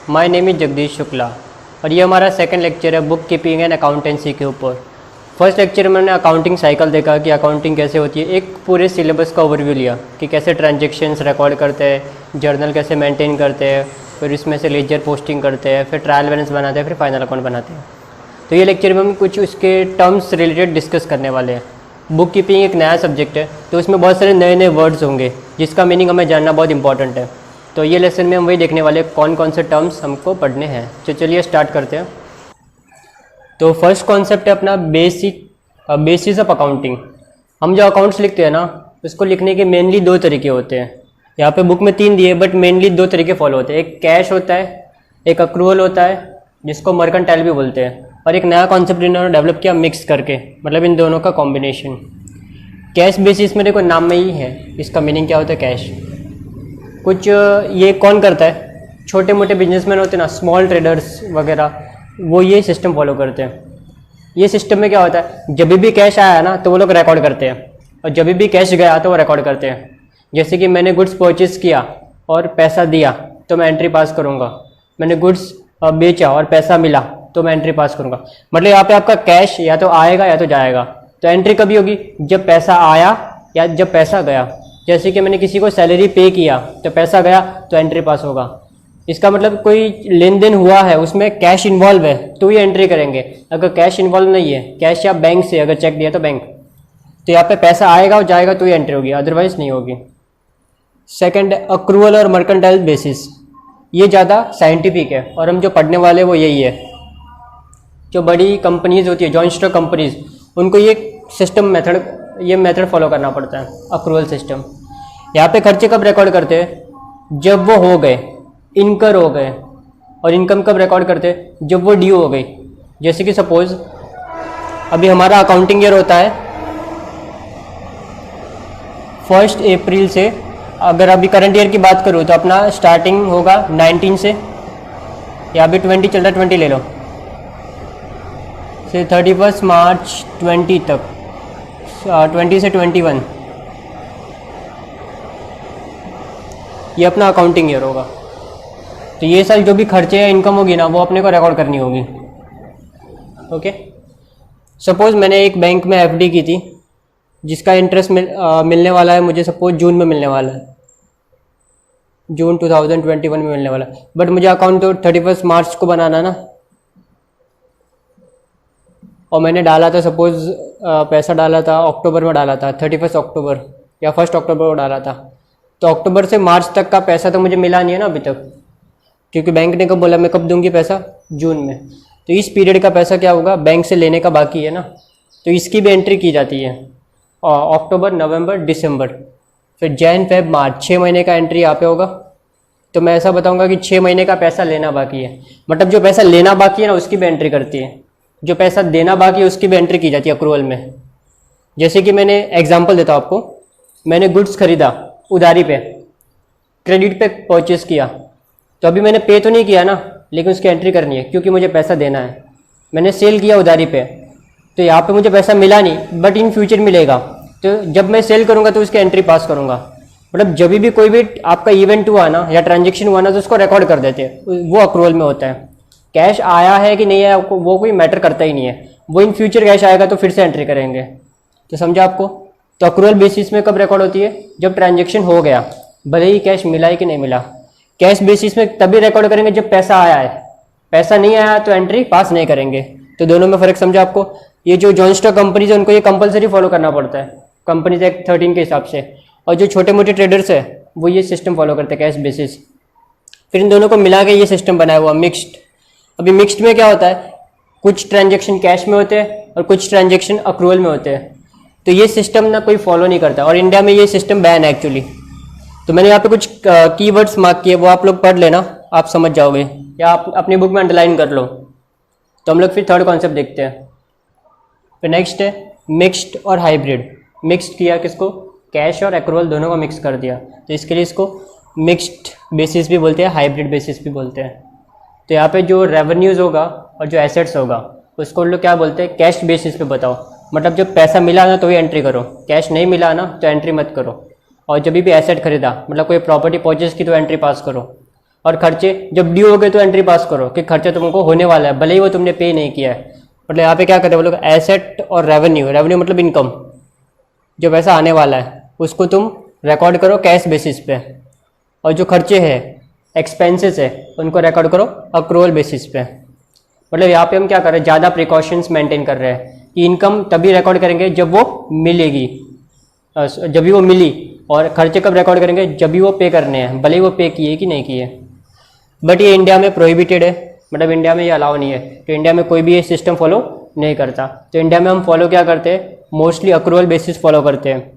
My name is Jagdish Shukla और ये हमारा सेकंड लेक्चर है बुक कीपिंग एंड अकाउंटेंसी के ऊपर। फर्स्ट लेक्चर में मैंने अकाउंटिंग साइकिल देखा कि अकाउंटिंग कैसे होती है, एक पूरे सिलेबस का ओवरव्यू लिया कि कैसे ट्रांजेक्शन्स रिकॉर्ड करते हैं, जर्नल कैसे मेंटेन करते हैं, फिर इसमें से लेजर पोस्टिंग करते हैं, फिर ट्रायल बैलेंस बनाते हैं, फिर फाइनल अकाउंट बनाते हैं। तो ये लेक्चर में हम कुछ उसके टर्म्स रिलेटेड डिस्कस करने वाले हैं। बुक कीपिंग एक नया सब्जेक्ट है तो उसमें बहुत सारे नए नए वर्ड्स होंगे जिसका मीनिंग हमें जानना बहुत इंपॉर्टेंट है। तो ये लेसन में हम वही देखने वाले कौन कौन से टर्म्स हमको पढ़ने हैं। तो चलिए स्टार्ट करते हैं। तो फर्स्ट कॉन्सेप्ट है अपना बेसिस ऑफ अकाउंटिंग। हम जो अकाउंट्स लिखते हैं ना, उसको लिखने के मेनली दो तरीके होते हैं। यहाँ पे बुक में 3 दिए बट मेनली 2 तरीके फॉलो होते हैं। एक कैश होता है, एक अक्रूवल होता है जिसको मर्केंटाइल भी बोलते हैं, और एक नया कॉन्सेप्ट इन्होंने डेवलप किया मिक्स करके, मतलब इन दोनों का कॉम्बिनेशन। कैश बेसिस में देखो नाम में ही है, इसका मीनिंग क्या होता है कैश। कुछ ये कौन करता है, छोटे मोटे बिजनेसमैन होते हैं ना, स्मॉल ट्रेडर्स वगैरह, वो ये सिस्टम फॉलो करते हैं। ये सिस्टम में क्या होता है, जब भी कैश आया ना तो वो लोग रिकॉर्ड करते हैं, और जब भी कैश गया तो वो रिकॉर्ड करते हैं। जैसे कि मैंने गुड्स परचेज किया और पैसा दिया तो मैं एंट्री पास करूँगा, मैंने गुड्स बेचा और पैसा मिला तो मैं एंट्री पास करूँगा। मतलब यहाँ पे आपका कैश या तो आएगा या तो जाएगा। तो एंट्री कभी होगी, जब पैसा आया या जब पैसा गया। जैसे कि मैंने किसी को सैलरी पे किया तो पैसा गया तो एंट्री पास होगा। इसका मतलब कोई लेन देन हुआ है, उसमें कैश इन्वॉल्व है तो ये एंट्री करेंगे। अगर कैश इन्वॉल्व नहीं है, कैश या बैंक से अगर चेक दिया तो बैंक, तो यहाँ पे पैसा आएगा और जाएगा तो ये एंट्री होगी, अदरवाइज नहीं होगी। सेकंड, अक्रूवल और मर्केंटाइल बेसिस। ये ज़्यादा साइंटिफिक है और हम जो पढ़ने वाले वो यही है। जो बड़ी कंपनीज होती है, जॉइंट स्टॉक कंपनीज, उनको ये सिस्टम ये मेथड फॉलो करना पड़ता है, अक्रूवल सिस्टम। यहाँ पे खर्चे कब रिकॉर्ड करते हैं, जब वो हो गए, इनकर हो गए। और इनकम कब रिकॉर्ड करते हैं, जब वो ड्यू हो गई। जैसे कि सपोज अभी हमारा अकाउंटिंग ईयर होता है 1 अप्रैल से। अगर अभी करंट ईयर की बात करूँ तो अपना स्टार्टिंग होगा 19 से, या अभी 20 चल रहा है, 20 ले लो, से 31 मार्च 20 तक, 20 से 21, ये अपना अकाउंटिंग ईयर होगा। तो ये साल जो भी खर्चे या इनकम होगी ना, वो अपने को रिकॉर्ड करनी होगी। ओके, सपोज मैंने एक बैंक में एफडी की थी जिसका इंटरेस्ट मिलने वाला है मुझे, सपोज जून में मिलने वाला है, जून 2021 में मिलने वाला है। बट मुझे अकाउंट तो 31 मार्च को बनाना ना, और मैंने डाला था सपोज पैसा डाला था अक्टूबर में, डाला था 31 अक्टूबर या 1 अक्टूबर को डाला था। तो अक्टूबर से मार्च तक का पैसा तो मुझे मिला नहीं है ना अभी तक, क्योंकि बैंक ने कब बोला मैं कब दूंगी पैसा, जून में। तो इस पीरियड का पैसा क्या होगा, बैंक से लेने का बाकी है ना, तो इसकी भी एंट्री की जाती है। अक्टूबर, नवंबर, दिसंबर, फिर जैन, फेब, मार्च, 6 महीने का एंट्री यहाँ पे होगा। तो मैं ऐसा बताऊंगा कि 6 महीने का पैसा लेना बाकी है, मतलब जो पैसा लेना बाकी है ना उसकी भी एंट्री करती है, जो पैसा देना बाकी है उसकी भी एंट्री की जाती है अक्रूवल में। जैसे कि मैंने एग्जाम्पल देता हूँ आपको, मैंने गुड्स खरीदा उधारी पे, क्रेडिट पे परचेस किया, तो अभी मैंने पे तो नहीं किया ना, लेकिन उसकी एंट्री करनी है क्योंकि मुझे पैसा देना है। मैंने सेल किया उधारी पे, तो यहाँ पे मुझे पैसा मिला नहीं बट इन फ्यूचर मिलेगा, तो जब मैं सेल करूँगा तो उसकी एंट्री पास करूँगा। मतलब जब भी कोई भी आपका इवेंट हुआ ना या ट्रांजेक्शन हुआ ना तो उसको रिकॉर्ड कर देते हैं, वो अक्रूवल में होता है। कैश आया है कि नहीं आया वो कोई मैटर करता ही नहीं है, वो इन फ्यूचर कैश आएगा तो फिर से एंट्री करेंगे। तो समझा आपको। तो अक्रूवल बेसिस में कब रिकॉर्ड होती है, जब ट्रांजेक्शन हो गया, भले ही कैश मिला है कि नहीं मिला। कैश बेसिस में तभी रिकॉर्ड करेंगे जब पैसा आया है, पैसा नहीं आया तो एंट्री पास नहीं करेंगे। तो दोनों में फ़र्क समझा आपको। ये जो जॉइंट स्टॉक कंपनीज है उनको ये कंपलसरी फॉलो करना पड़ता है कंपनीज एक्ट 13 के हिसाब से, और जो छोटे मोटे ट्रेडर्स है वो ये सिस्टम फॉलो करते हैं कैश बेसिस। फिर इन दोनों को मिला के ये सिस्टम बनाया हुआ मिक्स्ड। अभी मिक्स्ड में क्या होता है, कुछ ट्रांजेक्शन कैश में होते हैं और कुछ ट्रांजेक्शन अक्रूवल में होते हैं। तो ये सिस्टम ना कोई फॉलो नहीं करता, और इंडिया में ये सिस्टम बैन है एक्चुअली। तो मैंने यहाँ पे कुछ कीवर्ड्स मार्क किए, वो आप लोग पढ़ लेना, आप समझ जाओगे, या आप अपनी बुक में अंडरलाइन कर लो। तो हम लोग फिर थर्ड कॉन्सेप्ट देखते हैं। फिर नेक्स्ट है मिक्स्ड और हाइब्रिड। मिक्स्ड किया किसको, कैश और अक्रूवल दोनों को मिक्स कर दिया, तो इसके लिए इसको मिक्स्ड बेसिस भी बोलते हैं, हाइब्रिड बेसिस भी बोलते हैं। तो यहाँ पे जो रेवेन्यूज़ होगा और जो एसेट्स होगा उसको लोग क्या बोलते हैं, कैश बेसिस पे बताओ। मतलब जब पैसा मिला ना तो ही एंट्री करो, कैश नहीं मिला ना तो एंट्री मत करो। और जब भी एसेट खरीदा, मतलब कोई प्रॉपर्टी परचेज की, तो एंट्री पास करो। और खर्चे जब ड्यू हो गए तो एंट्री पास करो कि खर्चा तुमको होने वाला है, भले ही वो तुमने पे नहीं किया है। मतलब यहाँ पे क्या करते हैं वो लोग, एसेट और रेवेन्यू, रेवेन्यू मतलब इनकम, जो पैसा आने वाला है उसको तुम रिकॉर्ड करो कैश बेसिस पे, और जो खर्चे हैं एक्सपेंसेस है उनको रिकॉर्ड करो अक्रूवल बेसिस पे। मतलब यहाँ पे हम क्या कर रहे हैं, ज़्यादा प्रिकॉशंस मेंटेन कर रहे हैं कि इनकम तभी रिकॉर्ड करेंगे जब वो मिलेगी, जब भी वो मिली, और खर्चे कब रिकॉर्ड करेंगे, जब भी वो पे करने हैं, भले ही वो पे किए कि नहीं किए। बट ये इंडिया में प्रोहिबिटेड है, मतलब इंडिया में ये अलाउ नहीं है, तो इंडिया में कोई भी ये सिस्टम फॉलो नहीं करता। तो इंडिया में हम फॉलो क्या करते हैं, मोस्टली अक्रूवल बेसिस फॉलो करते हैं,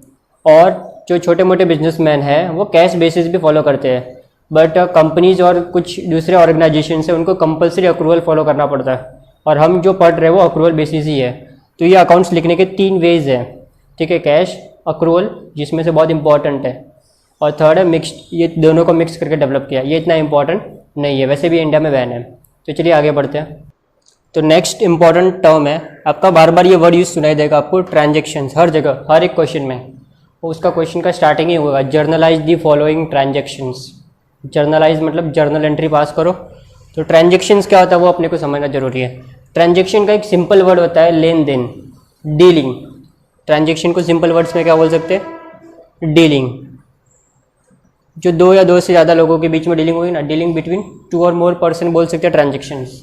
और जो छोटे मोटे बिजनेसमैन हैं वो कैश बेसिस भी फॉलो करते हैं। बट कंपनीज और कुछ दूसरे ऑर्गेनाइजेशन से उनको कंपलसरी अक्रूवल फॉलो करना पड़ता है, और हम जो पढ़ रहे हैं वो अक्रूवल बेसिस ही है। तो ये अकाउंट्स लिखने के 3 वेज हैं, ठीक है, कैश, अक्रूवल जिसमें से बहुत इंपॉर्टेंट है, और थर्ड है मिक्स्ड, ये दोनों को मिक्स करके डेवलप किया। ये इतना इंपॉर्टेंट नहीं है, वैसे भी इंडिया में बैन है। तो चलिए आगे बढ़ते हैं। तो नेक्स्ट इंपॉर्टेंट टर्म है आपका, बार बार ये वर्ड यूज सुनाई देगा आपको, ट्रांजेक्शन्स, हर जगह हर एक क्वेश्चन में। उसका क्वेश्चन का स्टार्टिंग ही होगा, generalized the following transactions. Generalized मतलब जर्नल एंट्री पास करो। तो ट्रांजेक्शन्स क्या होता है वो अपने को समझना जरूरी है। ट्रांजेक्शन का एक सिंपल वर्ड होता है लेन देन, डीलिंग। ट्रांजेक्शन को सिंपल वर्ड्स में क्या बोल सकते हैं, डीलिंग। जो 2 या 2 से ज़्यादा लोगों के बीच में डीलिंग हुई ना, डीलिंग बिटवीन 2 और मोर पर्सन बोल सकते हैं ट्रांजेक्शन्स,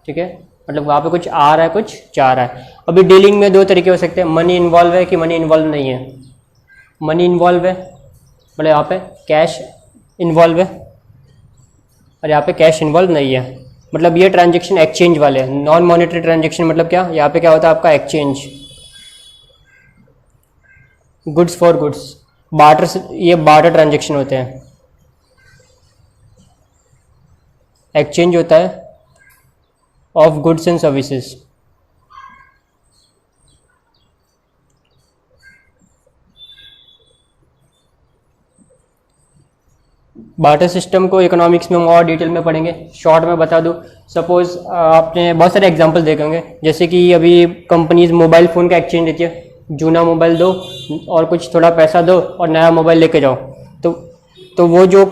ठीक है। मतलब वहाँ पे कुछ आ रहा है, कुछ जा रहा है। अभी डीलिंग में 2 तरीके हो सकते हैं, मनी इन्वॉल्व है कि मनी इन्वॉल्व नहीं है। मनी इन्वॉल्व है मतलब यहाँ पे कैश इन्वॉल्व है, और यहाँ पे कैश इन्वॉल्व नहीं है। मतलब ये ट्रांजेक्शन एक्सचेंज वाले हैं। नॉन मॉनेटरी ट्रांजेक्शन मतलब क्या, यहाँ पे क्या होता है आपका exchange, goods for goods, barter, ये बार्टर ट्रांजेक्शन होते हैं। एक्सचेंज होता है of goods and services. Barter system को इकोनॉमिक्स में हम और डिटेल में पढ़ेंगे, शॉर्ट में बता दूं। सपोज आपने बहुत सारे एग्जांपल देखे होंगे, जैसे कि अभी कंपनीज मोबाइल फ़ोन का एक्सचेंज देती है, जूना मोबाइल दो और कुछ थोड़ा पैसा दो और नया मोबाइल लेके जाओ। तो वो जो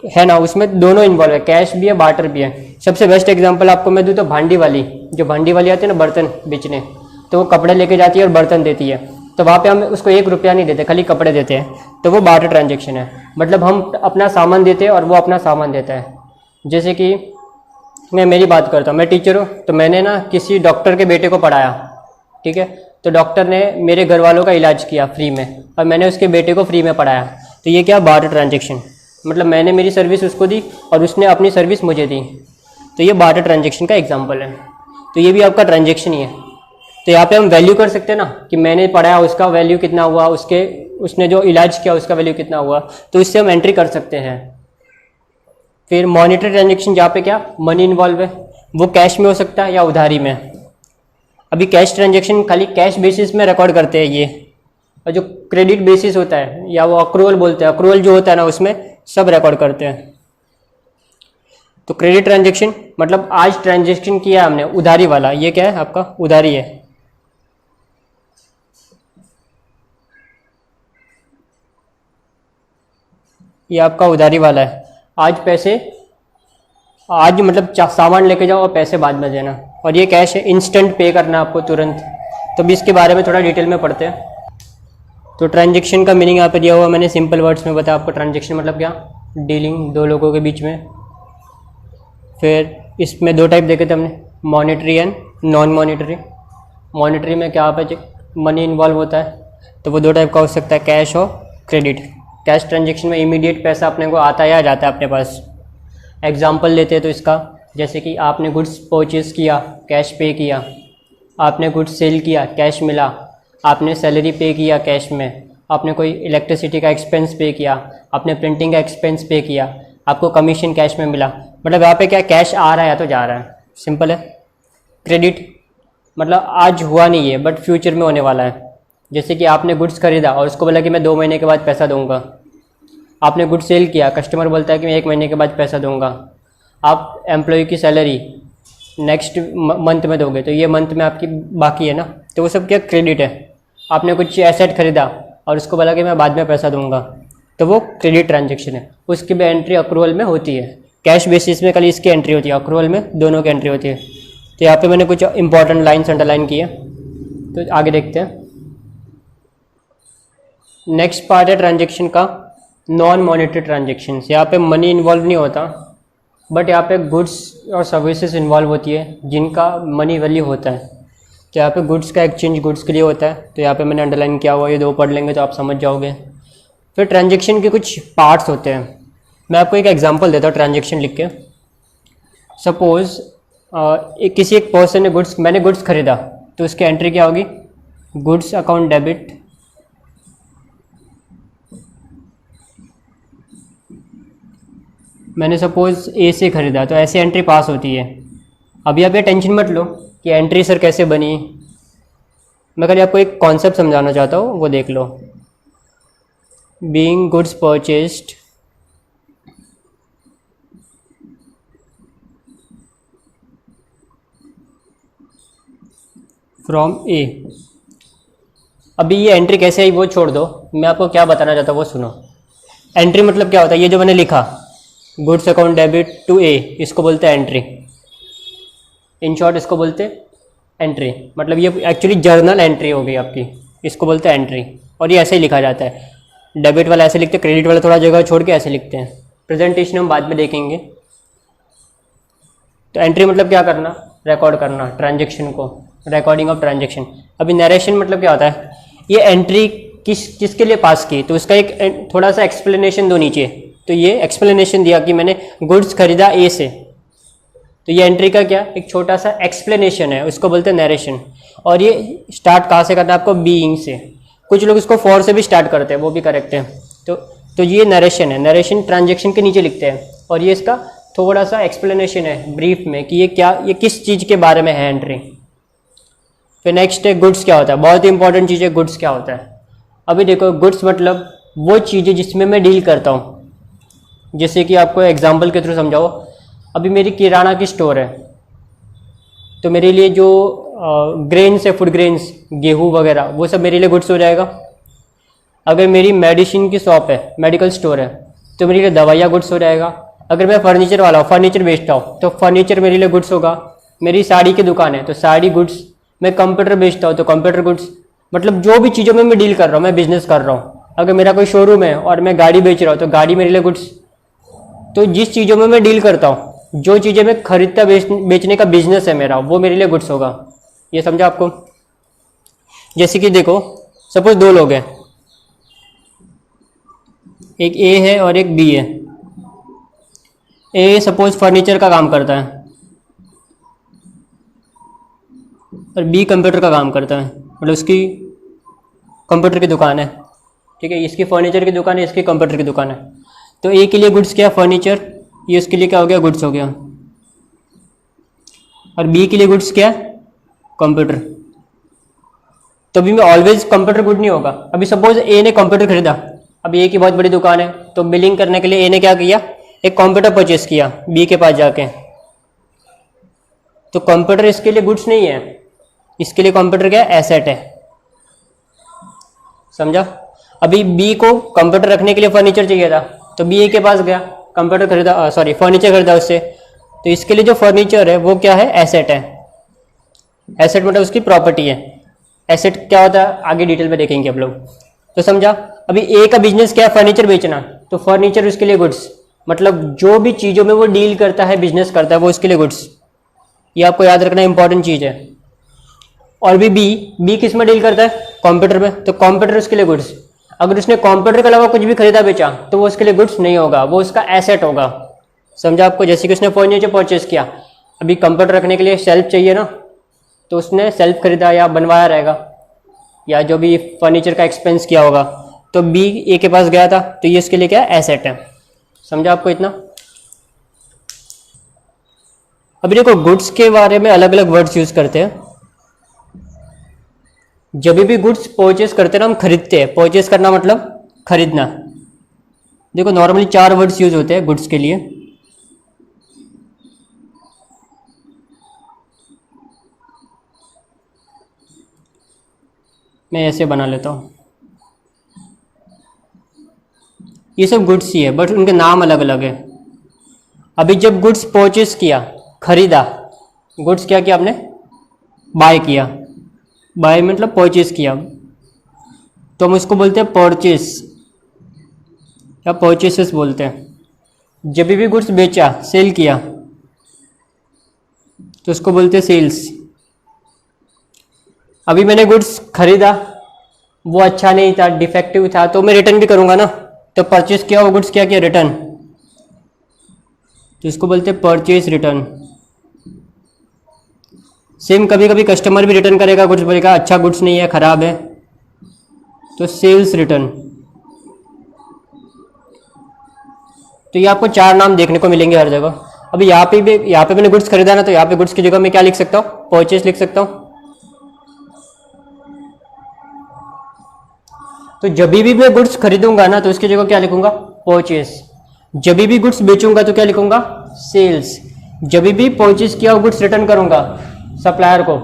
है ना, उसमें दोनों इन्वॉल्व है, कैश भी है बार्टर भी है। सबसे बेस्ट एग्जांपल आपको मैं दूं तो भांडी वाली, जो भांडी वाली आती है ना बर्तन बेचने, तो वो कपड़े लेके जाती है और बर्तन देती है, तो वहाँ पे हम उसको 1 रुपया नहीं देते, खाली कपड़े देते हैं, तो वो बार्टर ट्रांजेक्शन है। मतलब हम अपना सामान देते हैं और वो अपना सामान देता है। जैसे कि मैं मेरी बात करता हूँ, मैं टीचर हूँ, तो मैंने ना किसी डॉक्टर के बेटे को पढ़ाया, ठीक है, तो डॉक्टर ने मेरे घर वालों का इलाज किया फ्री में, और मैंने उसके बेटे को फ्री में पढ़ाया। तो ये क्या, बार्टर ट्रांजेक्शन। मतलब मैंने मेरी सर्विस उसको दी और उसने अपनी सर्विस मुझे दी, तो ये बार्टर ट्रांजेक्शन का एग्जाम्पल है। तो ये भी आपका ट्रांजेक्शन ही है। तो यहाँ पे हम वैल्यू कर सकते हैं ना, कि मैंने पढ़ाया उसका वैल्यू कितना हुआ, उसने जो इलाज किया उसका वैल्यू कितना हुआ, तो इससे हम एंट्री कर सकते हैं। फिर मॉनेटरी ट्रांजेक्शन, जहाँ पे क्या मनी इन्वॉल्व है, वो कैश में हो सकता है या उधारी में। अभी कैश ट्रांजेक्शन खाली कैश बेसिस में रिकॉर्ड करते हैं ये, और जो क्रेडिट बेसिस होता है या वो अक्रूवल बोलते हैं, अक्रूवल जो होता है ना उसमें सब रिकॉर्ड करते हैं। तो क्रेडिट ट्रांजेक्शन मतलब आज ट्रांजेक्शन किया हमने उधारी वाला, ये क्या है आपका उधारी है। ये आपका उधारी वाला है, आज पैसे, आज मतलब सामान लेके जाओ और पैसे बाद में देना। और ये कैश है, इंस्टेंट पे करना आपको तुरंत। तो भी इसके बारे में थोड़ा डिटेल में पढ़ते हैं। तो ट्रांजेक्शन का मीनिंग यहाँ पे दिया हुआ, मैंने सिंपल वर्ड्स में बताया आपको। ट्रांजेक्शन मतलब क्या, डीलिंग 2 लोगों के बीच में। फिर इसमें 2 टाइप देखे थे हमने, monetary and non monetary. Monetary में क्या आप मनी इन्वॉल्व होता है, तो वो 2 टाइप का हो सकता है, कैश और क्रेडिट। कैश ट्रांजेक्शन में इमीडिएट पैसा अपने को आता है या जाता है अपने पास। एग्जाम्पल लेते हैं तो इसका, जैसे कि आपने गुड्स परचेज़ किया, कैश पे किया, आपने गुड्स सेल किया, कैश मिला, आपने सैलरी पे किया कैश में, आपने कोई इलेक्ट्रिसिटी का एक्सपेंस पे किया, आपने प्रिंटिंग का एक्सपेंस पे किया, आपको कमीशन कैश में मिला। मतलब यहाँ पे क्या, कैश आ रहा है या तो जा रहा है, सिंपल है। क्रेडिट मतलब आज हुआ नहीं है बट फ्यूचर में होने वाला है। जैसे कि आपने गुड्स खरीदा और उसको बोला कि मैं 2 महीने के बाद पैसा दूंगा। आपने गुड्स सेल किया, कस्टमर बोलता है कि मैं 1 महीने के बाद पैसा दूंगा। आप एम्प्लॉय की सैलरी नेक्स्ट मंथ में दोगे, तो ये मंथ में आपकी बाकी है ना, तो वो सब क्या, क्रेडिट है। आपने कुछ एसेट खरीदा और उसको बोला कि मैं बाद में पैसा दूंगा, तो वो क्रेडिट ट्रांजेक्शन है, उसकी भी एंट्री अप्रूवल में होती है। कैश बेसिस में खाली इसकी एंट्री होती है, अक्रूवल में दोनों की एंट्री होती है। तो यहाँ पे मैंने कुछ इंपॉर्टेंट लाइन्स अंडरलाइन किए, तो आगे देखते हैं। नेक्स्ट पार्ट है ट्रांजेक्शन का, नॉन मॉनेटरी ट्रांजेक्शन। यहाँ पे मनी इन्वॉल्व नहीं होता, बट यहाँ पे गुड्स और सर्विसेज इन्वॉल्व होती है जिनका मनी वैल्यू होता है। तो यहाँ पे गुड्स का एक्सचेंज गुड्स के लिए होता है, तो यहाँ पे मैंने अंडरलाइन किया हुआ, ये दो पढ़ लेंगे तो आप समझ जाओगे। फिर ट्रांजेक्शन के कुछ पार्ट्स होते हैं। मैं आपको एक एग्जांपल देता हूँ ट्रांजेक्शन लिख के। सपोज किसी एक पर्सन ने मैंने गुड्स खरीदा, तो उसकी एंट्री क्या होगी, गुड्स अकाउंट डेबिट, मैंने सपोज ए से ख़रीदा, तो ऐसे एंट्री पास होती है। अभी आप ये टेंशन मत लो कि एंट्री सर कैसे बनी, मैं खाली आपको एक कॉन्सेप्ट समझाना चाहता हूँ, वो देख लो। बीइंग गुड्स परचेस्ड फ्रॉम ए। अभी ये एंट्री कैसे आई वो छोड़ दो, मैं आपको क्या बताना चाहता हूँ वो सुनो। एंट्री मतलब क्या होता है, ये जो मैंने लिखा गुड्स अकाउंट डेबिट टू ए, इसको बोलते हैं एंट्री। इन शॉर्ट इसको बोलते हैं एंट्री, मतलब ये एक्चुअली जर्नल एंट्री हो गई आपकी, इसको बोलते हैं एंट्री। और ये ऐसे ही लिखा जाता है, डेबिट वाला ऐसे लिखते हैं, क्रेडिट वाला थोड़ा जगह छोड़ के ऐसे लिखते हैं। प्रेजेंटेशन हम बाद में देखेंगे। तो एंट्री मतलब क्या करना, रिकॉर्ड करना ट्रांजेक्शन को, रिकॉर्डिंग ऑफ ट्रांजेक्शन। अभी नरेशन मतलब क्या होता है, ये एंट्री किसके लिए पास की, तो उसका एक थोड़ा सा एक्सप्लेनेशन दो नीचे। तो ये एक्सप्लेनेशन दिया कि मैंने गुड्स खरीदा ए से, तो ये एंट्री का क्या एक छोटा सा एक्सप्लेनेशन है, उसको बोलते हैं नरेशन। और ये स्टार्ट कहाँ से करना है आपको, बीइंग से। कुछ लोग इसको फॉर से भी स्टार्ट करते हैं, वो भी करेक्ट है। तो ये नरेशन है, नरेशन ट्रांजेक्शन के नीचे लिखते हैं। और ये इसका थोड़ा सा एक्सप्लेनेशन है ब्रीफ में कि ये किस चीज़ के बारे में है एंट्री। फिर नेक्स्ट है गुड्स क्या होता है, बहुत ही इंपॉर्टेंट चीज़ है गुड्स क्या होता है। अभी देखो गुड्स मतलब वो चीज़ें जिसमें मैं डील करता हूँ। जैसे कि आपको एग्जांपल के थ्रू समझाओ, अभी मेरी किराना की स्टोर है, तो मेरे लिए जो ग्रेन्स है, फूड ग्रेन्स, गेहूँ वगैरह, वो सब मेरे लिए गुड्स हो जाएगा। अगर मेरी मेडिसिन की शॉप है, मेडिकल स्टोर है, तो मेरे लिए दवाइयाँ गुड्स हो जाएगा। अगर मैं फर्नीचर वाला हूँ, फर्नीचर बेचता हूँ, तो फर्नीचर मेरे लिए गुड्स होगा। मेरी साड़ी की दुकान है तो साड़ी गुड्स। मैं कंप्यूटर बेचता हूँ तो कंप्यूटर गुड्स। मतलब जो भी चीज़ों में मैं डील कर रहा हूँ, मैं बिजनेस कर रहा हूँ। अगर मेरा कोई शोरूम है और मैं गाड़ी बेच रहा हूँ, तो गाड़ी मेरे लिए गुड्स। तो जिस चीज़ों में मैं डील करता हूँ, जो चीज़ें मैं खरीदता बेचने का बिजनेस है मेरा, वो मेरे लिए गुड्स होगा। ये समझा आपको। जैसे कि देखो सपोज दो लोग हैं, एक ए है और एक बी है। ए सपोज फर्नीचर का काम करता है और बी कंप्यूटर का काम करता है, मतलब उसकी कंप्यूटर की दुकान है, ठीक है। इसकी फर्नीचर की दुकान है, इसकी कंप्यूटर की दुकान है। तो ए के लिए गुड्स क्या, फर्नीचर, ये उसके लिए क्या हो गया, गुड्स हो गया। और बी के लिए गुड्स क्या, कंप्यूटर। तो अभी मैं ऑलवेज कंप्यूटर गुड नहीं होगा। अभी सपोज ए ने कंप्यूटर खरीदा, अभी ए की बहुत बड़ी दुकान है, तो बिलिंग करने के लिए ए ने क्या किया, एक कंप्यूटर परचेस किया बी के पास जाके। तो कंप्यूटर इसके लिए गुड्स नहीं है, इसके लिए कंप्यूटर क्या एसेट है। समझा। अभी बी को कंप्यूटर रखने के लिए फर्नीचर चाहिए था, तो बी ए के पास गया, कंप्यूटर खरीदा, फर्नीचर खरीदा उससे। तो इसके लिए जो फर्नीचर है वो क्या है, एसेट है। एसेट मतलब उसकी प्रॉपर्टी है। एसेट क्या होता है आगे डिटेल में देखेंगे आप लोग। तो समझा। अभी ए का बिजनेस क्या है, फर्नीचर बेचना, तो फर्नीचर उसके लिए गुड्स। मतलब जो भी चीज़ों में वो डील करता है, बिजनेस करता है, वो उसके लिए गुड्स। ये आपको याद रखना इंपॉर्टेंट चीज़ है। और भी बी किस में डील करता है, कंप्यूटर में, तो कंप्यूटर उसके लिए गुड्स। अगर उसने कंप्यूटर के अलावा कुछ भी खरीदा बेचा, तो वो उसके लिए गुड्स नहीं होगा, वो उसका एसेट होगा। समझा आपको। जैसे कि उसने फर्नीचर परचेस किया, अभी कंप्यूटर रखने के लिए शेल्फ चाहिए ना, तो उसने शेल्फ खरीदा या बनवाया रहेगा, या जो भी फर्नीचर का एक्सपेंस किया होगा, तो बी ए के पास गया था, तो ये इसके लिए क्या एसेट है। समझा आपको इतना। अभी देखो गुड्स के बारे में अलग अलग वर्ड्स यूज करते हैं। जब भी गुड्स परचेस करते हैं ना, हम खरीदते हैं। परचेस करना मतलब खरीदना। देखो नॉर्मली 4 वर्ड्स यूज होते हैं गुड्स के लिए। मैं ऐसे बना लेता हूँ, ये सब गुड्स ही है, बट उनके नाम अलग अलग है। अभी जब गुड्स परचेस किया, खरीदा, गुड्स क्या किया आपने, बाय किया, बाय मतलब परचेस किया, तो हम उसको बोलते हैं परचेस या परचेसेस बोलते हैं। जब भी गुड्स बेचा, सेल किया, तो उसको बोलते हैं सेल्स। अभी मैंने गुड्स खरीदा, वो अच्छा नहीं था, डिफेक्टिव था, तो मैं रिटर्न भी करूंगा ना, तो परचेस किया वो गुड्स क्या किया, रिटर्न, तो इसको बोलते हैं परचेस रिटर्न। सेम कभी कभी कस्टमर भी रिटर्न करेगा, गुड्स बोलेगा अच्छा गुड्स नहीं है, खराब है, तो सेल्स रिटर्न। तो ये आपको 4 नाम देखने को मिलेंगे हर जगह। अभी यहाँ पे मैंने गुड्स खरीदा ना, तो यहाँ पे गुड्स की जगह मैं क्या लिख सकता हूँ, परचेस लिख सकता हूँ। तो जब भी मैं गुड्स खरीदूंगा ना, तो उसकी जगह क्या लिखूंगा, परचेस। जब भी गुड्स बेचूंगा तो क्या लिखूंगा, सेल्स। जब भी परचेस किया गुड्स रिटर्न करूंगा सप्लायर को,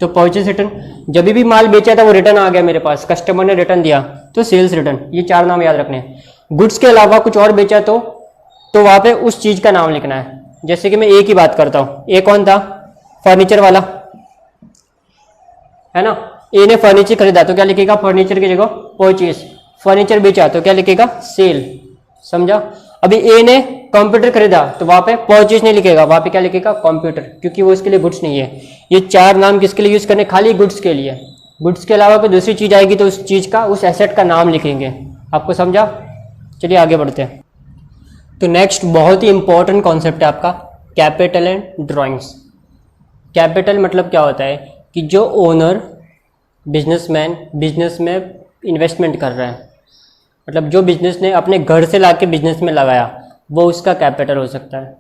तो परचेस रिटर्न। जब भी माल बेचा था वो रिटर्न आ गया मेरे पास, कस्टमर ने रिटर्न दिया, तो सेल्स रिटर्न। ये 4 नाम याद रखने हैं। गुड्स के अलावा कुछ और बेचा तो वहां पे उस चीज का नाम लिखना है। जैसे कि मैं ए की बात करता हूँ, ए कौन था, फर्नीचर वाला है ना। ए ने फर्नीचर खरीदा तो क्या लिखेगा, फर्नीचर की जगह परचेस। फर्नीचर बेचा तो क्या लिखेगा, सेल। समझा। अभी ए ने कंप्यूटर खरीदा तो वहां पे परचेस नहीं लिखेगा, वहां पे क्या लिखेगा, कंप्यूटर, क्योंकि वो इसके लिए गुड्स नहीं है। ये 4 नाम किसके लिए यूज करने, खाली गुड्स के लिए। गुड्स के अलावा कोई दूसरी चीज आएगी तो उस चीज का, उस एसेट का नाम लिखेंगे। आपको समझा। चलिए आगे बढ़ते हैं। तो नेक्स्ट बहुत ही इंपॉर्टेंट कॉन्सेप्ट है आपका, कैपिटल एंड ड्राइंग्स। कैपिटल मतलब क्या होता है कि जो ओनर, बिजनेसमैन बिजनेस में इन्वेस्टमेंट कर रहा है, मतलब जो बिजनेस ने अपने घर से लाके बिजनेस में लगाया, वो उसका कैपिटल हो सकता है।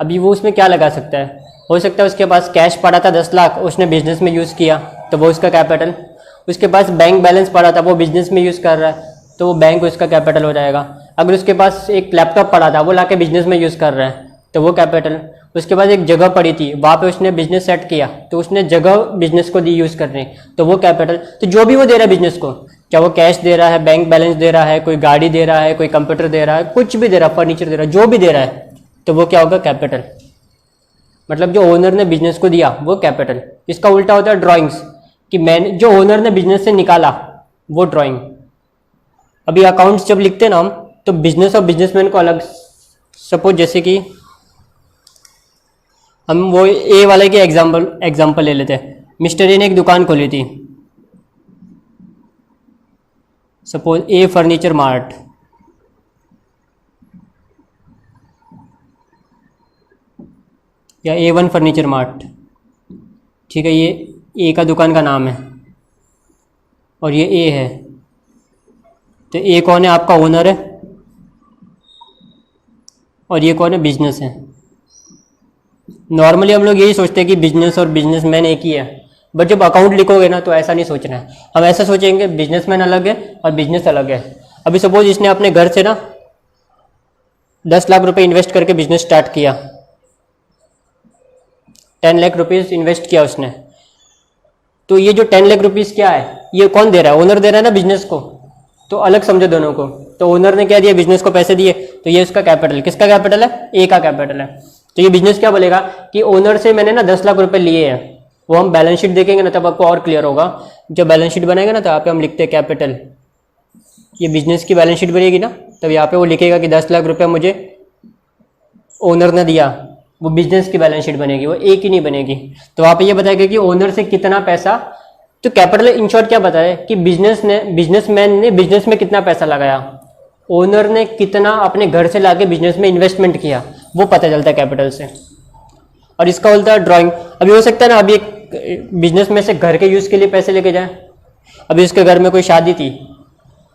अभी वो उसमें क्या लगा सकता है, हो सकता है उसके पास कैश पड़ा था 10 लाख, उसने बिजनेस में यूज़ किया तो वो उसका कैपिटल। उसके पास बैंक बैलेंस पड़ा था, वो बिजनेस में यूज़ कर रहा है, तो वो बैंक उसका कैपिटल हो जाएगा। अगर उसके पास एक लैपटॉप पड़ा था, वो लाके बिजनेस में यूज़ कर रहा है, तो वो कैपिटल। उसके पास एक जगह पड़ी थी, वहाँ पे उसने बिजनेस सेट किया, तो उसने जगह बिजनेस को दी यूज़ करने, तो वो कैपिटल। तो जो भी वो दे रहा है बिजनेस को, चाहे वो कैश दे रहा है, बैंक बैलेंस दे रहा है, कोई गाड़ी दे रहा है, कोई कंप्यूटर दे रहा है, कुछ भी दे रहा है, फर्नीचर दे रहा है, जो भी दे रहा है, तो वो क्या होगा, कैपिटल। मतलब जो ओनर ने बिजनेस को दिया वो कैपिटल। इसका उल्टा होता है ड्राइंग्स, कि मैंने जो ओनर ने बिजनेस से निकाला वो ड्राइंग। अभी अकाउंट्स जब लिखते हैं ना हम, तो बिजनेस और बिजनेसमैन को अलग, सपोज जैसे कि हम वो ए वाले के एग्जाम्पल ले लेते हैं। मिस्टर ए ने एक दुकान खोली थी, सपोज ए फर्नीचर मार्ट, या A1 फर्नीचर मार्ट, ठीक है। ये ए का दुकान का नाम है और ये ए है, तो ए कौन है, आपका ओनर है, और ये कौन है, बिजनेस है। नॉर्मली हम लोग यही सोचते हैं कि बिजनेस और बिजनेसमैन एक ही है, बट जब अकाउंट लिखोगे ना तो ऐसा नहीं सोचना है। हम ऐसा सोचेंगे बिजनेसमैन अलग है और बिजनेस अलग है। अभी सपोज इसने अपने घर से ना 10 लाख रुपए इन्वेस्ट करके बिजनेस स्टार्ट किया, 10 लाख रुपीज़ इन्वेस्ट किया उसने, तो ये जो 10 लाख रुपीज़ क्या है, ये कौन दे रहा है, ओनर दे रहा है ना बिजनेस को, तो अलग समझो दोनों को। तो ओनर ने क्या दिया, बिजनेस को पैसे दिए, तो ये उसका कैपिटल। किसका कैपिटल है, ए का कैपिटल है। तो ये बिजनेस क्या बोलेगा कि ओनर से मैंने ना 10 लाख रुपए लिए हैं, वो हम बैलेंस शीट देखेंगे ना तब आपको और क्लियर होगा। जब बैलेंस शीट बनाएगा ना तो यहाँ पे हम लिखते हैं कैपिटल, ये बिजनेस की बैलेंस शीट बनेगी ना, तब यहाँ पे वो लिखेगा कि 10 लाख रुपये मुझे ओनर ने दिया, वो बिजनेस की बैलेंस शीट बनेगी, वो ए की नहीं बनेगी। तो वहाँ पे ये बताएगा कि ओनर से कितना पैसा, तो कैपिटल इन शॉर्ट क्या बताया कि बिजनेसमैन ने बिजनेस में कितना पैसा लगाया, ओनर ने कितना अपने घर से लाके बिजनेस में इन्वेस्टमेंट किया, वो पता चलता है कैपिटल से। और इसका होता है ड्राइंग। अभी हो सकता है ना, अभी एक बिजनेस में से घर के यूज़ के लिए पैसे लेके जाए, अभी उसके घर में कोई शादी थी,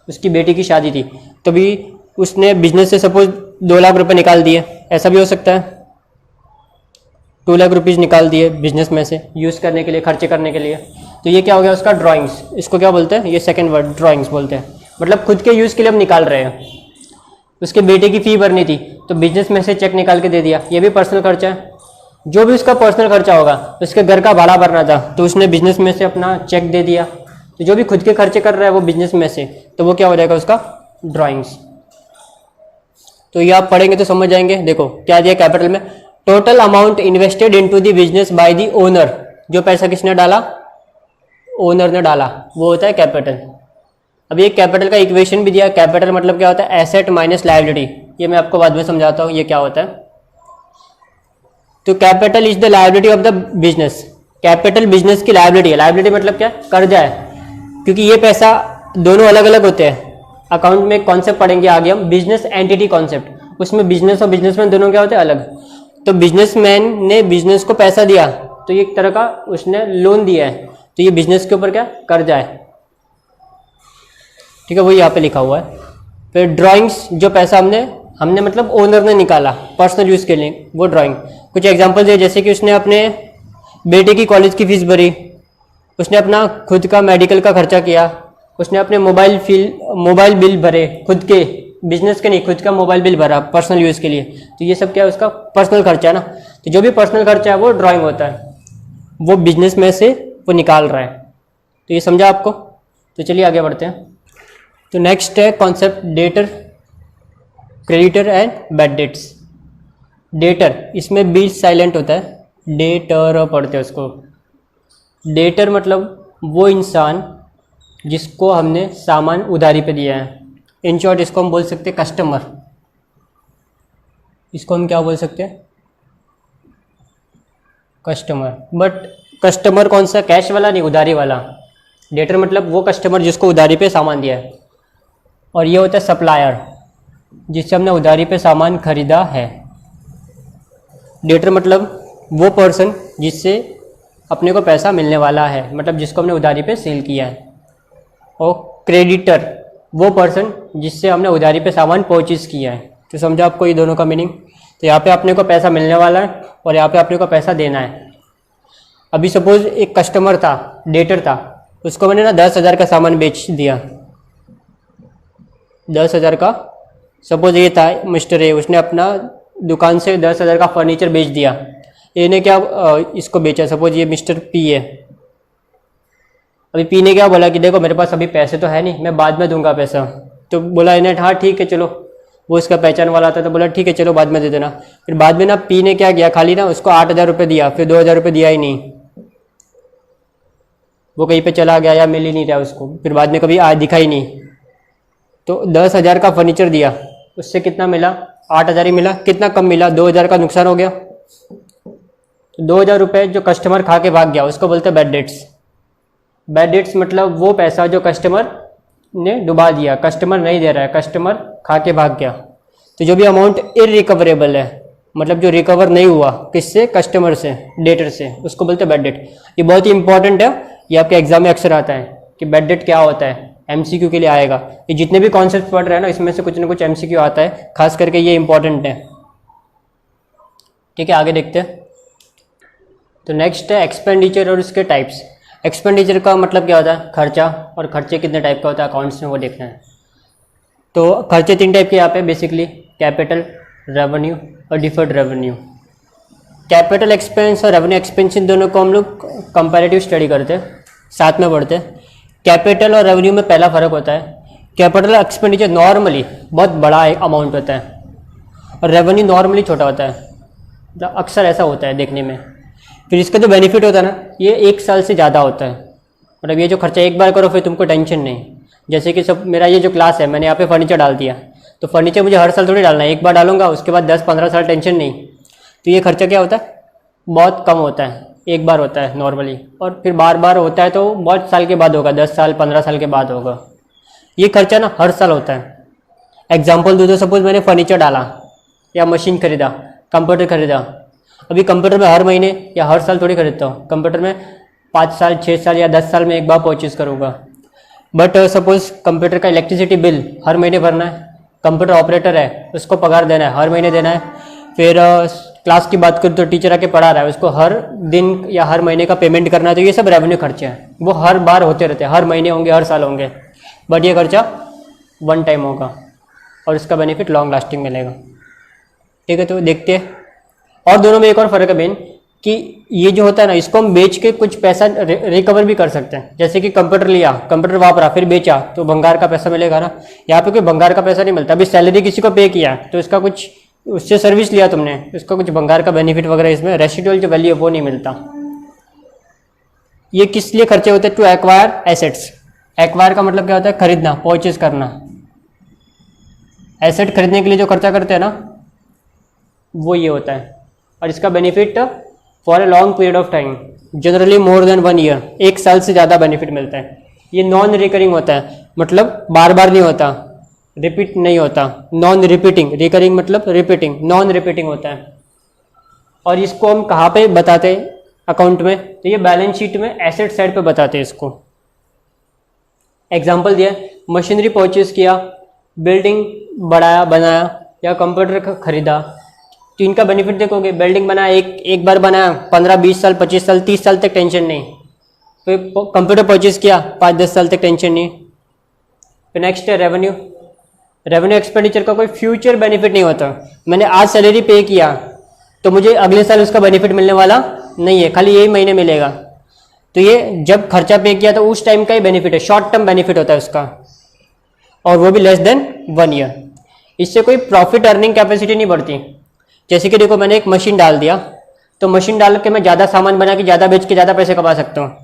उसकी बेटी की शादी थी, तो भी उसने बिजनेस से सपोज 2 लाख रुपए निकाल दिए, ऐसा भी हो सकता है। 2 लाख रुपीज़ निकाल दिए बिजनेस में से यूज़ करने के लिए, खर्चे करने के लिए, तो ये क्या हो गया उसका ड्राइंग्स। इसको क्या बोलते हैं, ये सेकंड वर्ड ड्राइंग्स बोलते हैं। मतलब खुद के यूज़ के लिए हम निकाल रहे हैं। उसके बेटे की फ़ी भरनी थी तो बिजनेस में से चेक निकाल के दे दिया, ये भी पर्सनल खर्चा है। जो भी उसका पर्सनल खर्चा होगा, उसके घर का भाड़ा भरना था तो उसने बिजनेस में से अपना चेक दे दिया। तो जो भी खुद के खर्चे कर रहा है वो बिजनेस में से, तो वो क्या हो जाएगा उसका ड्राइंग्स। तो ये आप पढ़ेंगे तो समझ जाएंगे। देखो क्या दिया कैपिटल में, total amount invested into the business by the owner, जो पैसा किसने डाला, ओनर ने डाला, वो होता है कैपिटल। अब ये कैपिटल का इक्वेशन भी दिया, कैपिटल मतलब क्या होता है, एसेट माइनस लायबिलिटी। ये मैं आपको बाद में समझाता हूँ ये क्या होता है। तो capital is the liability of the business, capital business की लायबिलिटी है। लायबिलिटी मतलब क्या, कर्जा है, क्योंकि ये पैसा दोनों अलग अलग होते हैं। अकाउंट में कॉन्सेप्ट पढ़ेंगे आगे हम, बिजनेस एंटिटी कॉन्सेप्ट, उसमें बिजनेस और बिजनेसमैन दोनों क्या होते हैं, अलग। तो बिजनेसमैन ने बिजनेस को पैसा दिया, तो ये एक तरह का उसने लोन दिया है, तो ये बिजनेस के ऊपर क्या, कर्जा है, ठीक है, वो यहाँ पे लिखा हुआ है। फिर ड्राइंग्स, जो पैसा हमने मतलब ओनर ने निकाला पर्सनल यूज़ के लिए, वो ड्राइंग। कुछ एग्जांपल दिए, जैसे कि उसने अपने बेटे की कॉलेज की फीस भरी, उसने अपना खुद का मेडिकल का खर्चा किया, उसने अपने मोबाइल बिल भरे, खुद के, बिजनेस के नहीं, खुद का मोबाइल बिल भरा पर्सनल यूज़ के लिए। तो ये सब क्या है, उसका पर्सनल खर्चा है ना। तो जो भी पर्सनल खर्चा है वो ड्राइंग होता है, वो बिजनेस में से वो निकाल रहा है। तो ये समझा आपको। तो चलिए आगे बढ़ते हैं। तो नेक्स्ट है concept debtor, creditor and bad debts. Debtor, इसमें बी साइलेंट होता है, डेटर पढ़ते हैं उसको। डेटर मतलब वो इंसान जिसको हमने सामान उधारी पे दिया है। इन शॉर्ट इसको हम बोल सकते हैं कस्टमर। इसको हम क्या बोल सकते हैं, कस्टमर। बट कस्टमर कौन सा, कैश वाला नहीं, उधारी वाला। डेटर मतलब वो कस्टमर जिसको उधारी पे सामान दिया है। और ये होता है सप्लायर, जिससे हमने उधारी पे सामान खरीदा है। डेटर मतलब वो पर्सन जिससे अपने को पैसा मिलने वाला है, मतलब जिसको हमने उधारी पे सेल किया है। और क्रेडिटर वो पर्सन जिससे हमने उधारी पे सामान परचेज किया है। तो समझा आपको ये दोनों का मीनिंग। तो यहाँ पे अपने को पैसा मिलने वाला है और यहाँ पे अपने को पैसा देना है। अभी सपोज एक कस्टमर था, डेटर था, उसको मैंने ना 10,000 का सामान बेच दिया। 10,000 का, सपोज ये था मिस्टर ए, उसने अपना दुकान से 10,000 का फर्नीचर बेच दिया। ए ने क्या इसको बेचा, सपोज ये मिस्टर पी है। अभी पी ने क्या बोला कि देखो मेरे पास अभी पैसे तो है नहीं, मैं बाद में दूंगा पैसा। तो बोला इन्हें हाँ ठीक है चलो, वो इसका पहचान वाला था, तो बोला ठीक है चलो बाद में दे देना। फिर बाद में ना पी ने क्या किया, खाली ना उसको 8,000 रुपये दिया, फिर 2,000 रुपये दिया ही नहीं। वो कहीं पे चला गया या मिल ही नहीं रहा उसको, फिर बाद में कभी दिखा ही नहीं। तो 10,000 का फर्नीचर दिया, उससे कितना मिला, 8,000 ही मिला। कितना कम मिला, 2,000 का नुकसान हो गया। तो 2,000 रुपये जो कस्टमर खा के भाग गया उसको बोलते हैं बैड डेट्स। बैड डेट्स मतलब वो पैसा जो कस्टमर ने डुबा दिया, कस्टमर नहीं दे रहा है, कस्टमर खा के भाग गया। तो जो भी अमाउंट इरिकवरेबल है, मतलब जो रिकवर नहीं हुआ, किससे, कस्टमर से, डेटर से, उसको बोलते हैं बैड डेट। ये बहुत ही इंपॉर्टेंट है, ये आपके एग्जाम में अक्सर आता है कि बैड डेट क्या होता है, एमसीक्यू के लिए आएगा। ये जितने भी कॉन्सेप्ट पढ़ रहे हैं ना, इसमें से कुछ ना कुछ एमसीक्यू आता है, खास करके ये इंपॉर्टेंट है। ठीक है, आगे देखते हैं। तो नेक्स्ट है एक्सपेंडिचर और उसके टाइप्स। एक्सपेंडिचर का मतलब क्या होता है, खर्चा, और खर्चे कितने टाइप का होता है अकाउंट्स में वो देखना है। तो खर्चे 3 टाइप के यहाँ पे बेसिकली, कैपिटल, रेवेन्यू और डिफर्ड रेवेन्यू। कैपिटल एक्सपेंस और रेवेन्यू एक्सपेंस, इन दोनों को हम लोग कंपैरेटिव स्टडी करते हैं, साथ में पढ़ते हैं। कैपिटल और रेवेन्यू में पहला फ़र्क होता है, कैपिटल एक्सपेंडिचर नॉर्मली बहुत बड़ा अमाउंट होता है और रेवेन्यू नॉर्मली छोटा होता है। अक्सर ऐसा होता है देखने में। फिर इसका जो बेनिफिट होता है ना, ये 1 साल से ज़्यादा होता है। मतलब ये जो खर्चा एक बार करो फिर तुमको टेंशन नहीं। जैसे कि सब मेरा ये जो क्लास है, मैंने यहाँ पे फर्नीचर डाल दिया, तो फर्नीचर मुझे हर साल थोड़ी डालना है, एक बार डालूंगा उसके बाद 10-15 साल टेंशन नहीं। तो ये खर्चा क्या होता है, बहुत कम होता है, एक बार होता है नॉर्मली, और फिर बार बार होता है तो बहुत साल के बाद होगा, 10 साल 15 साल के बाद होगा। ये खर्चा ना हर साल होता है। एग्जाम्पल दो, तो सपोज मैंने फर्नीचर डाला या मशीन खरीदा, कंप्यूटर खरीदा। अभी कंप्यूटर में हर महीने या हर साल थोड़ी खरीदता हूँ, कंप्यूटर में 5 साल 6 साल या 10 साल में एक बार परचेज करूँगा। बट सपोज कंप्यूटर का इलेक्ट्रिसिटी बिल हर महीने भरना है, कंप्यूटर ऑपरेटर है उसको पगार देना है, हर महीने देना है। फिर क्लास की बात करूँ तो टीचर आके पढ़ा रहा है, उसको हर दिन या हर महीने का पेमेंट करना है। तो ये सब रेवेन्यू खर्चे हैं, वो हर बार होते रहते हैं, हर महीने होंगे, हर साल होंगे। बट ये खर्चा 1 टाइम होगा और इसका बेनिफिट लॉन्ग लास्टिंग मिलेगा। ठीक है, तो देखते हैं। और दोनों में एक और फ़र्क है मेन, कि ये जो होता है ना, इसको हम बेच के कुछ पैसा रिकवर भी कर सकते हैं। जैसे कि कंप्यूटर लिया, कंप्यूटर वापरा, फिर बेचा, तो भंगार का पैसा मिलेगा ना। यहाँ पे कोई भंगार का पैसा नहीं मिलता। अभी सैलरी किसी को पे किया तो इसका कुछ, उससे सर्विस लिया तुमने, इसका कुछ भंगार का बेनिफिट वगैरह, इसमें रेसिडुअल जो वैल्यू है वो नहीं मिलता। ये किस लिए खर्चे होते हैं? To acquire assets. एक्वायर का मतलब क्या होता है? खरीदना, परचेज करना। एसेट खरीदने के लिए जो खर्चा करते हैं ना, वो ये होता है। और इसका benefit for a long period of time, generally more than 1 year, 1 साल से ज़्यादा बेनिफिट मिलता है। ये नॉन रिकरिंग होता है, मतलब बार बार नहीं होता, रिपीट नहीं होता। नॉन रिपीटिंग, रिकरिंग मतलब रिपीटिंग, नॉन रिपीटिंग होता है। और इसको हम कहाँ पे बताते हैं अकाउंट में? तो ये बैलेंस शीट में एसेट साइड पे बताते हैं इसको। एग्जांपल दिया, मशीनरी परचेज किया, बिल्डिंग बढ़ाया बनाया, या कंप्यूटर खरीदा, तो इनका बेनिफिट देखोगे। बिल्डिंग बनाया, एक बार बनाया, 15-20 साल, 25 साल, 30 साल तक टेंशन नहीं। फिर कंप्यूटर परचेज किया, 5-10 साल तक टेंशन नहीं। फिर नेक्स्ट है रेवेन्यू। रेवेन्यू एक्सपेंडिचर का कोई फ्यूचर बेनिफिट नहीं होता। मैंने आज सैलरी पे किया तो मुझे अगले साल उसका बेनिफिट मिलने वाला नहीं है, खाली यही महीने मिलेगा। तो ये जब खर्चा पे किया तो उस टाइम का ही बेनिफिट है, शॉर्ट टर्म बेनिफिट होता है उसका, और वो भी लेस देन 1 ईयर। इससे कोई प्रॉफिट अर्निंग कैपेसिटी नहीं बढ़ती। जैसे कि देखो, मैंने एक मशीन डाल दिया, तो मशीन डाल के मैं ज़्यादा सामान बना के ज़्यादा बेच के ज़्यादा पैसे कमा सकता हूँ।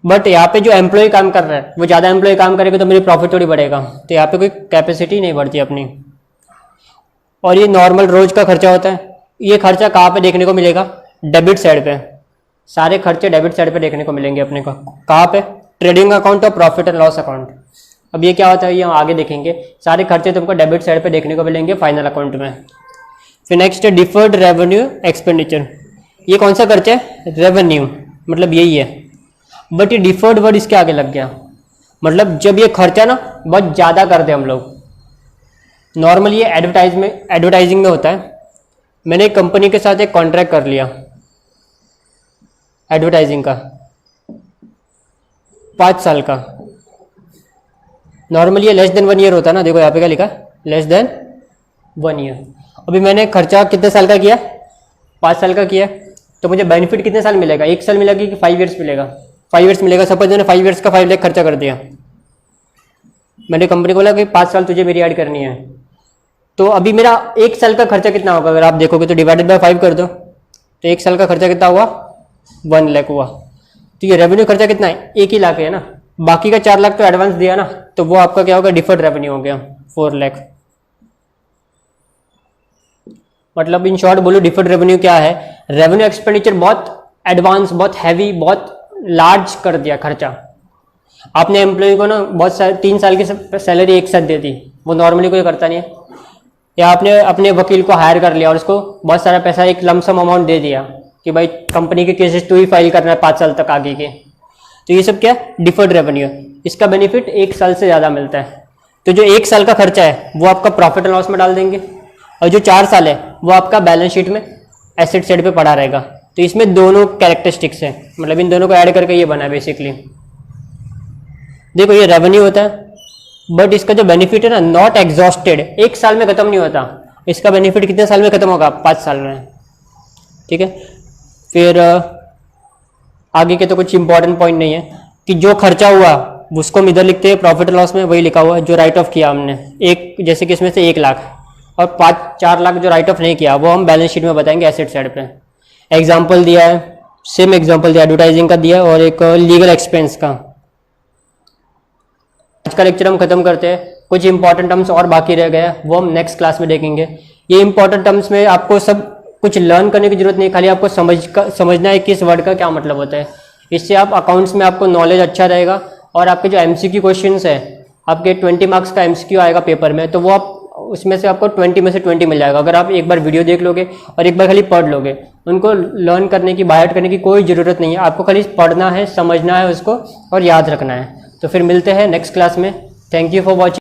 बट यहाँ पे जो एम्प्लॉय काम कर रहा है, वो ज़्यादा एम्प्लॉय काम करेगा तो मेरी प्रॉफिट थोड़ी बढ़ेगा। तो यहाँ पे कोई कैपेसिटी नहीं बढ़ती अपनी। और ये नॉर्मल रोज का खर्चा होता है। ये खर्चा कहाँ पे देखने को मिलेगा? डेबिट साइड पे। सारे खर्चे डेबिट साइड पे देखने को मिलेंगे अपने को। कहाँ पे? ट्रेडिंग अकाउंट और प्रॉफिट एंड लॉस अकाउंट। अब ये क्या होता है, ये हम आगे देखेंगे। सारे खर्चे तुमको डेबिट साइड पे देखने को मिलेंगे फाइनल अकाउंट में। फिर नेक्स्ट है डिफर्ड रेवेन्यू एक्सपेंडिचर। ये कौन सा खर्चा है? रेवेन्यू, मतलब यही है, बट ये डिफर्ड वर्ड इसके आगे लग गया। मतलब जब ये खर्चा ना बहुत ज़्यादा करते हम लोग, नॉर्मली ये एडवर्टाइजिंग में होता है। मैंने एक कंपनी के साथ एक कॉन्ट्रैक्ट कर लिया एडवर्टाइजिंग का, 5 साल का। नॉर्मली ये लेस देन 1 ईयर होता है ना, देखो यहाँ पे क्या लिखा, लेस देन 1 ईयर। अभी मैंने खर्चा कितने साल का किया? 5 साल का किया। तो मुझे बेनिफिट कितने साल मिलेगा? 1 साल मिलेगा कि 5 ईयर्स मिलेगा? 5 ईयर्स मिलेगा। सपोज मैंने 5 ईयर्स का 5 लाख खर्चा कर दिया। मैंने कंपनी को बोला कि 5 साल तुझे मेरी ऐड करनी है। तो अभी मेरा 1 साल का खर्चा कितना होगा? अगर आप देखोगे तो डिवाइडेड बाय 5 कर दो, तो 1 साल का खर्चा कितना हुआ? 1 लाख हुआ। तो ये रेवेन्यू खर्चा कितना है? 1 ही लाख है ना। बाकी का 4 लाख तो एडवांस दिया ना, तो वो आपका क्या होगा? डिफर्ड रेवेन्यू हो गया 4 लाख। मतलब इन शॉर्ट बोलो, डिफर्ड रेवेन्यू क्या है? रेवेन्यू एक्सपेंडिचर बहुत एडवांस, बहुत हैवी, बहुत लार्ज कर दिया खर्चा। आपने एम्प्लॉय को ना बहुत सारे 3 साल की सैलरी एक साथ दे दी, वो नॉर्मली कोई करता नहीं है। या आपने अपने वकील को हायर कर लिया और उसको बहुत सारा पैसा, एक लमसम अमाउंट दे दिया कि भाई कंपनी के केसेस तू ही फाइल करना है 5 साल तक आगे के। तो ये सब क्या? Deferred revenue. इसका बेनिफिट 1 साल से ज़्यादा मिलता है। तो जो 1 साल का खर्चा है वो आपका प्रॉफिट एंड लॉस में डाल देंगे, और जो 4 साल है वो आपका बैलेंस शीट में एसेट साइड पे पड़ा रहेगा। तो इसमें दोनों कैरेक्टरिस्टिक्स हैं, मतलब इन दोनों को ऐड करके ये बना है बेसिकली। देखो ये रेवेन्यू होता है, बट इसका जो बेनिफिट है ना, नॉट एग्जॉस्टेड, 1 साल में खत्म नहीं होता। इसका बेनिफिट कितने साल में खत्म होगा? 5 साल में। ठीक है। फिर आगे के तो कुछ इंपॉर्टेंट पॉइंट नहीं है कि जो खर्चा हुआ उसको हम इधर लिखते हैं प्रॉफिट लॉस में, वही लिखा हुआ है। जो राइट ऑफ किया हमने, एक जैसे कि इसमें से 1 लाख और 4 लाख जो राइट ऑफ नहीं किया, वो हम बैलेंस शीट में बताएंगे एसेट साइड पे। एग्जाम्पल दिया है, सेम एग्जाम्पल दिया, एडवर्टाइजिंग का दिया और एक लीगल एक्सपेंस का। आज का लेक्चर हम खत्म करते हैं। कुछ इंपॉर्टेंट टर्म्स और बाकी रह गए, वो हम नेक्स्ट क्लास में देखेंगे। ये इंपॉर्टेंट टर्म्स में आपको सब कुछ लर्न करने की जरूरत नहीं, खाली आपको समझना है कि इस वर्ड का क्या मतलब होता है। इससे आप अकाउंट्स में आपको नॉलेज अच्छा रहेगा। और आपके जो MCQ क्वेश्चंस है, आपके 20 मार्क्स का MCQ आएगा पेपर में, तो वो आप उसमें से आपको 20 में से 20 मिल जाएगा अगर आप एक बार वीडियो देख लोगे और एक बार खाली पढ़ लोगे। उनको लर्न करने की, बाय हार्ट करने की कोई ज़रूरत नहीं है। आपको खाली पढ़ना है, समझना है उसको और याद रखना है। तो फिर मिलते हैं नेक्स्ट क्लास में। Thank you for watching.